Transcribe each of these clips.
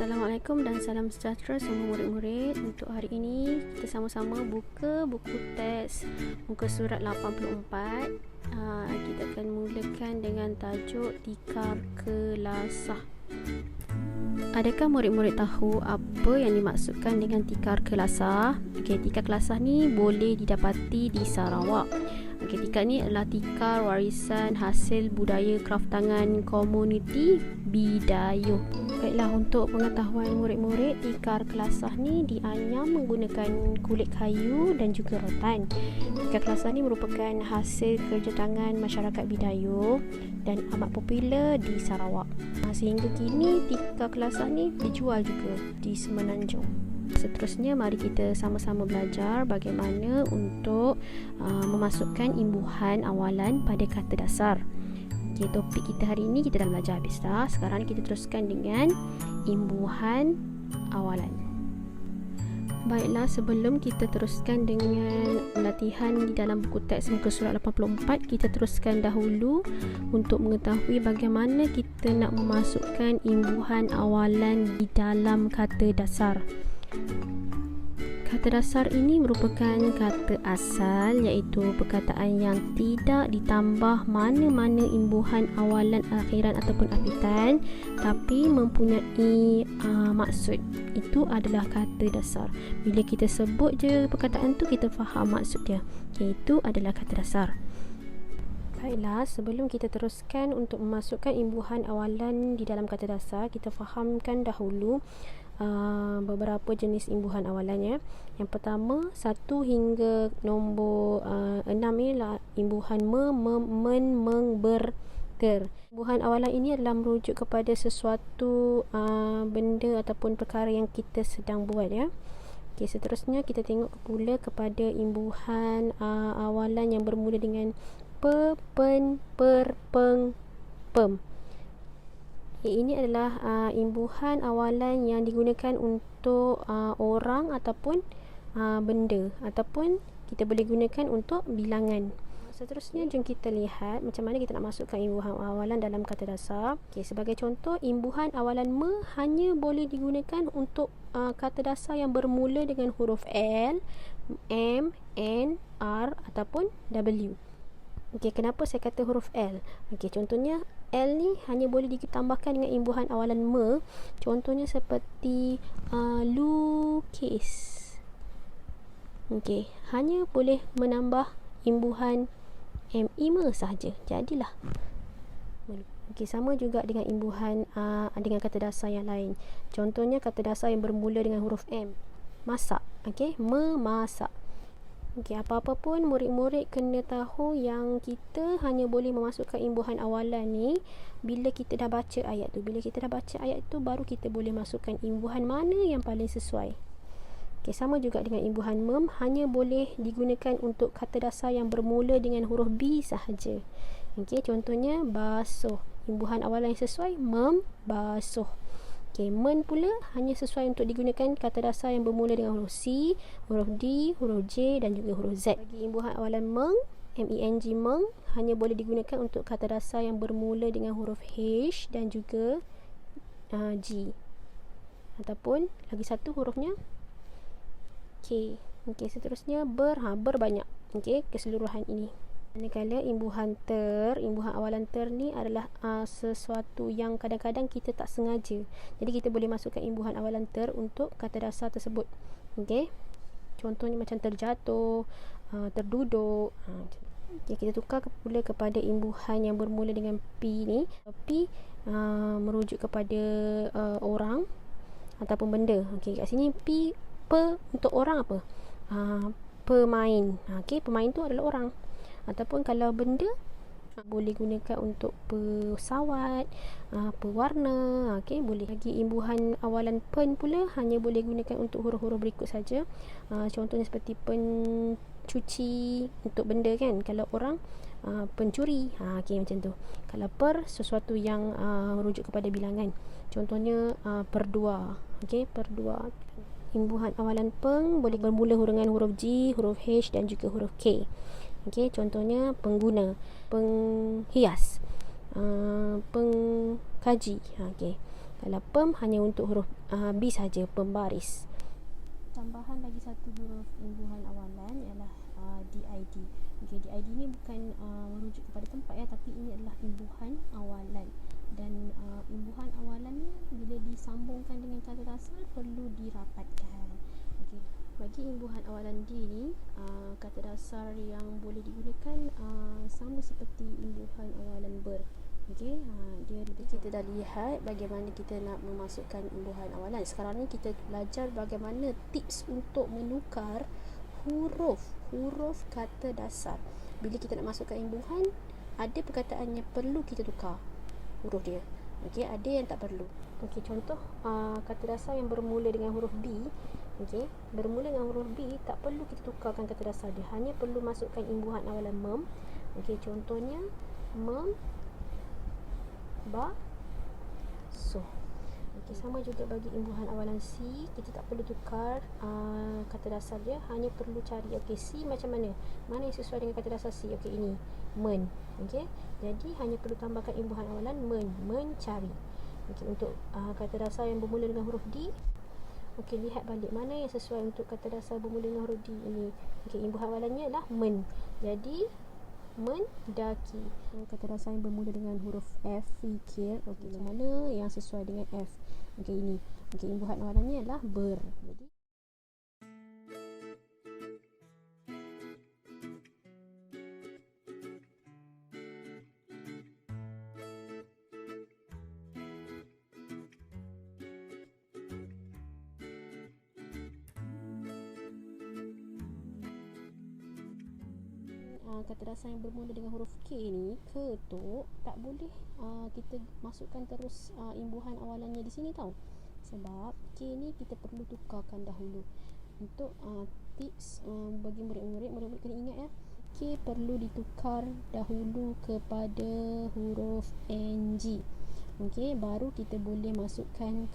Assalamualaikum dan salam sejahtera semua murid-murid. Untuk hari ini kita sama-sama buka buku teks muka surat 84. Kita akan mulakan dengan tajuk tikar kelasah. Adakah murid-murid tahu apa yang dimaksudkan dengan tikar kelasah? Tikar kelasah ni boleh didapati di Sarawak. Tikar ni adalah tikar warisan hasil budaya kraftangan komuniti Bidayuh. Baiklah, untuk pengetahuan murid-murid, tikar kelasah ni dianyam menggunakan kulit kayu dan juga rotan. Tikar kelasah ni merupakan hasil kerja tangan masyarakat Bidayuh dan amat popular di Sarawak. Sehingga kini tikar kelasah ni dijual juga di Semenanjung. Seterusnya, mari kita sama-sama belajar bagaimana untuk memasukkan imbuhan awalan pada kata dasar. Topik kita hari ini kita dah belajar habis dah. Sekarang kita teruskan dengan imbuhan awalan. Baiklah, sebelum kita teruskan dengan latihan di dalam buku teks muka surat 84, kita teruskan dahulu untuk mengetahui bagaimana kita nak memasukkan imbuhan awalan di dalam kata dasar. Kata dasar ini merupakan kata asal, iaitu perkataan yang tidak ditambah mana-mana imbuhan awalan, akhiran ataupun apitan, tapi mempunyai maksud. Itu adalah kata dasar. Bila kita sebut je perkataan tu, kita faham maksud dia. Itu adalah kata dasar. Baiklah, sebelum kita teruskan untuk memasukkan imbuhan awalan di dalam kata dasar, kita fahamkan dahulu beberapa jenis imbuhan awalannya. Yang pertama, 1 hingga nombor 6 ni adalah imbuhan men, meng, ber, ter. Imbuhan awalan ini adalah merujuk kepada sesuatu benda ataupun perkara yang kita sedang buat, ya. Seterusnya kita tengok pula kepada imbuhan awalan yang bermula dengan pe, pen, per, peng, pem. Ini adalah imbuhan awalan yang digunakan untuk orang ataupun benda, ataupun kita boleh gunakan untuk bilangan. Seterusnya, jom kita lihat macam mana kita nak masukkan imbuhan awalan dalam kata dasar. Sebagai contoh, imbuhan awalan me hanya boleh digunakan untuk kata dasar yang bermula dengan huruf L, M, N, R ataupun W. Kenapa saya kata huruf L? Contohnya, L ni hanya boleh ditambahkan dengan imbuhan awalan me. Contohnya seperti lukis. Hanya boleh menambah imbuhan me sahaja. Jadilah. Sama juga dengan imbuhan dengan kata dasar yang lain. Contohnya kata dasar yang bermula dengan huruf M. Masak. Memasak. Apa-apa pun murid-murid kena tahu yang kita hanya boleh memasukkan imbuhan awalan ni bila kita dah baca ayat tu. Bila kita dah baca ayat tu, baru kita boleh masukkan imbuhan mana yang paling sesuai. Sama juga dengan imbuhan mem, hanya boleh digunakan untuk kata dasar yang bermula dengan huruf B sahaja. Contohnya basuh. Imbuhan awalan yang sesuai mem, basuh. Men pula hanya sesuai untuk digunakan kata dasar yang bermula dengan huruf C, huruf D, huruf J dan juga huruf Z. Bagi imbuhan awalan meng, MENG, meng, hanya boleh digunakan untuk kata dasar yang bermula dengan huruf H dan juga G. Ataupun lagi satu hurufnya K. Seterusnya ber banyak. Keseluruhan ini. Manakala imbuhan awalan ter ni adalah sesuatu yang kadang-kadang kita tak sengaja. Jadi kita boleh masukkan imbuhan awalan ter untuk kata dasar tersebut. Contohnya macam terjatuh, terduduk. Kita tukar pula kepada imbuhan yang bermula dengan P ni. P merujuk kepada orang ataupun benda. Kat sini P, pe untuk orang apa? Pemain. Pemain tu adalah orang. Ataupun kalau benda, boleh gunakan untuk pesawat, pewarna, boleh. Lagi imbuhan awalan pen pula hanya boleh gunakan untuk huruf-huruf berikut saja. Contohnya seperti pencuci untuk benda kan. Kalau orang, pencuri, macam tu. Kalau per, sesuatu yang merujuk kepada bilangan. Contohnya perdua. Perdua. Imbuhan awalan peng boleh bermula dengan huruf G, huruf H dan juga huruf K. Contohnya pengguna, penghias, pengkaji. Kalau pem hanya untuk huruf B saja, pembaris. Tambahan lagi satu huruf imbuhan awalan ialah DID. Okey, DID ni bukan merujuk kepada tempat ya, tapi ini adalah imbuhan awalan. Dan imbuhan awalan ni bila disambungkan dengan kata dasar perlu dirapatkan. Okey, bagi imbuhan awalan D ni, kata dasar yang boleh digunakan sama seperti imbuhan awalan ber. Okey, kita dah lihat bagaimana kita nak memasukkan imbuhan awalan. Sekarang ni kita belajar bagaimana tips untuk menukar huruf kata dasar. Bila kita nak masukkan imbuhan, ada perkataan yang perlu kita tukar huruf dia. Okey, ada yang tak perlu. Okey, contoh kata dasar yang bermula dengan huruf B. Okey, bermula dengan huruf B tak perlu kita tukarkan kata dasar dia, hanya perlu masukkan imbuhan awalan mem. Okey, contohnya mem ba so. Okey, sama juga bagi imbuhan awalan C, kita tak perlu tukar kata dasar dia, hanya perlu cari okey C macam mana yang sesuai dengan kata dasar C. Okey, ini men. Okey, jadi hanya perlu tambahkan imbuhan awalan mencari. Okey, untuk kata dasar yang bermula dengan huruf D, okey, lihat balik mana yang sesuai untuk kata dasar bermula dengan huruf D ini. Okey, imbuhan awalannya adalah men, jadi mendaki. Kata dasar yang bermula dengan huruf F, fikir. Okey, mana yang sesuai dengan F? Okey, ini. Okey, imbuhan awalannya adalah ber. Jadi kata dasar yang bermula dengan huruf K ni, ketuk, tak boleh kita masukkan terus imbuhan awalannya di sini tau. Sebab K ni kita perlu tukarkan dahulu. Untuk tips bagi murid-murid kena ingat ya, K perlu ditukar dahulu kepada huruf NG. Okey, baru kita boleh masukkan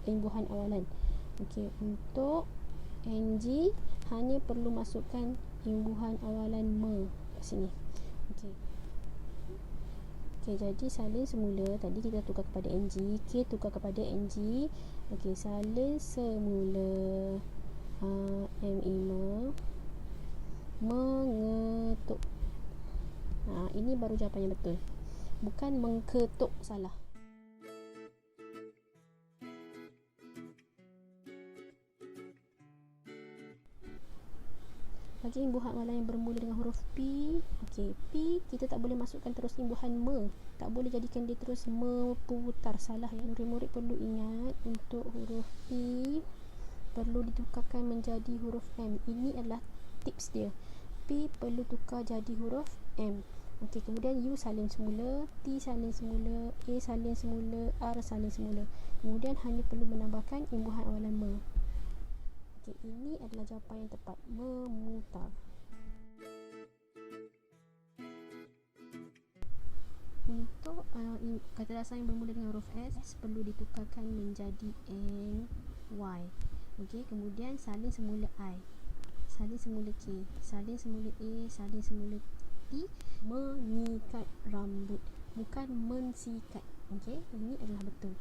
imbuhan awalan. Okey, untuk NG hanya perlu masukkan imbuhan awalan me kat sini. Okey. Okey, jadi salin semula tadi kita tukar kepada NG, K tukar kepada NG. Okey, salin semula M5 mengetuk. Ini baru jawapan yang betul. Bukan mengketuk, salah. Bagi imbuhan awalan yang bermula dengan huruf P, okey, P kita tak boleh masukkan terus imbuhan me. Tak boleh jadikan dia terus meputar, salah ya. Murid-murid perlu ingat untuk huruf P perlu ditukarkan menjadi huruf M. Ini adalah tips dia. P perlu tukar jadi huruf M. Okey, kemudian U salin semula, T salin semula, A salin semula, R salin semula. Kemudian hanya perlu menambahkan imbuhan awalan me. Okey, ini adalah jawapan yang tepat, memutar. Untuk kata dasar yang bermula dengan huruf S perlu ditukarkan menjadi N, Y. Okey, kemudian salin semula I, salin semula K, salin semula A, salin semula T. Mengikat rambut, bukan mensikat. Okey, ini adalah betul.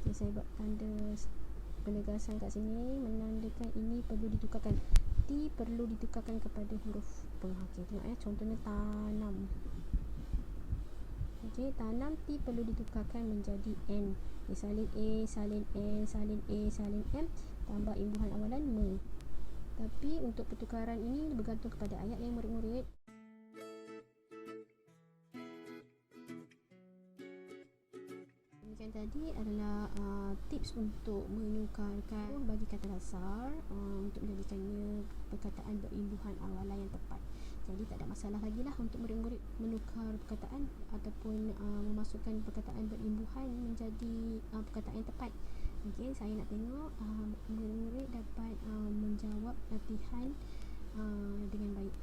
Okey, saya buat tanda penegasan kat sini menandakan ini perlu ditukarkan. T perlu ditukarkan kepada huruf P. Okey, tengok ya, contohnya tanam. Okey, tanam, T perlu ditukarkan menjadi N. Okay, salin A, salin N, salin A, salin M, tambah imbuhan awalan me. Tapi untuk pertukaran ini bergantung kepada ayat yang murid-murid. Tadi adalah tips untuk menukarkan bagi kata dasar untuk menjadikannya perkataan berimbuhan awalan yang tepat. Jadi tak ada masalah lagi lah untuk murid-murid menukar perkataan ataupun memasukkan perkataan berimbuhan menjadi perkataan yang tepat. Okey, saya nak tengok murid-murid dapat menjawab latihan dengan baik.